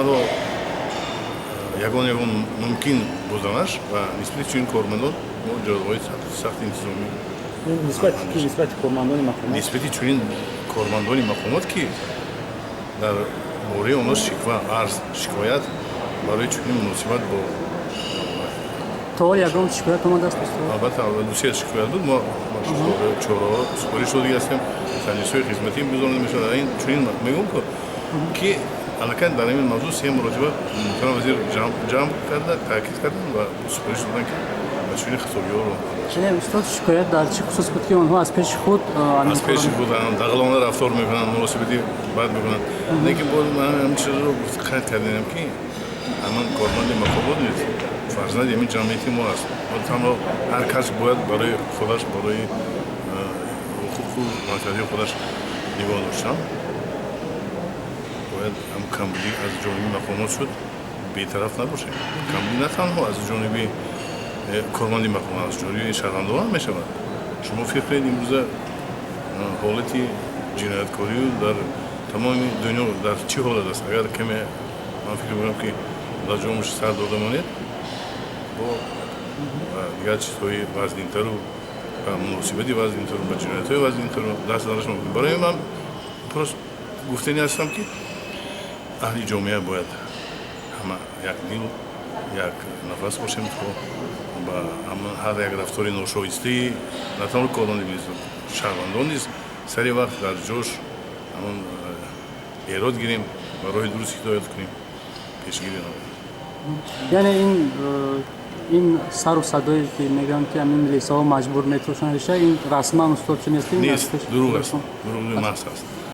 танҳо ягон мумкин буданаш ва нисбати чунин кормандон мо ҷазоҳои сахти интизомӣ нисбати кормандони мақомот нисбати чунин кормандони мақомот ки дар бораи онҳо шиква арз шикоят барои чунин муносибат бо то ягон шикоят омадааст албатта дусе шикоят буд мо чораҳо супориш додига ҳастем таҷлисҳои хизматӣ гузаронида мешавад чунин мегӯм ки аллакай дар ин мавзӯъ се муротиба муҳтарам вазир ҷамъ карда таъкид карданд ва супориш доданд ки ба чунин хитобиҳоро устод шикоят дар чӣ хусус буд ки онҳо аз пеши худ аз пеши худ дағалона рафтор мекунанд муносибати бад мекунанд лекин боз ман ҳамин чизро қайд кардем ки ҳаман корманди мақомот низ фарзанди ҳамин ҷамъияти мо аст танҳо ҳар кас бояд барои худаш барои ҳуқуқу манфиати худаш нигоҳ доштан бояд ҳам камбудӣ аз ҷониби мақомот шуд бетараф набошем камбудӣ на танҳо аз ҷониби корманди мақомот аз ҷониби шаҳрвандон ҳам мешавад шумо фикр кунед имрӯза ҳолати ҷинояткорию дар тамоми дунё дар чӣ ҳолат аст агар каме ман фикр мекунам ки лаҷомаш сар дода монед бо дигар чизҳои вазнинтару ба муносибати вазнинтару ба ҷиноятҳои вазнинтару даст дараш мекунем барои ман просто гуфтани ҳастам ки аҳли ҷомеа бояд ҳама якдил як нафас бошем то ба ҳар як рафтори ношоистаи на танҳо корманди шаҳрвандон низ сари вақт дар ҷош ҳамон эрод гирем ва роҳи дуруст ҳидоят кунем пешгирӣ намоем яъне ин сару садое ки мегӯянд ки ҳамин лесаҳо маҷбур метошанд ин расман устод чӣ нест нест дурӯғ аст дурӯғи маҳз аст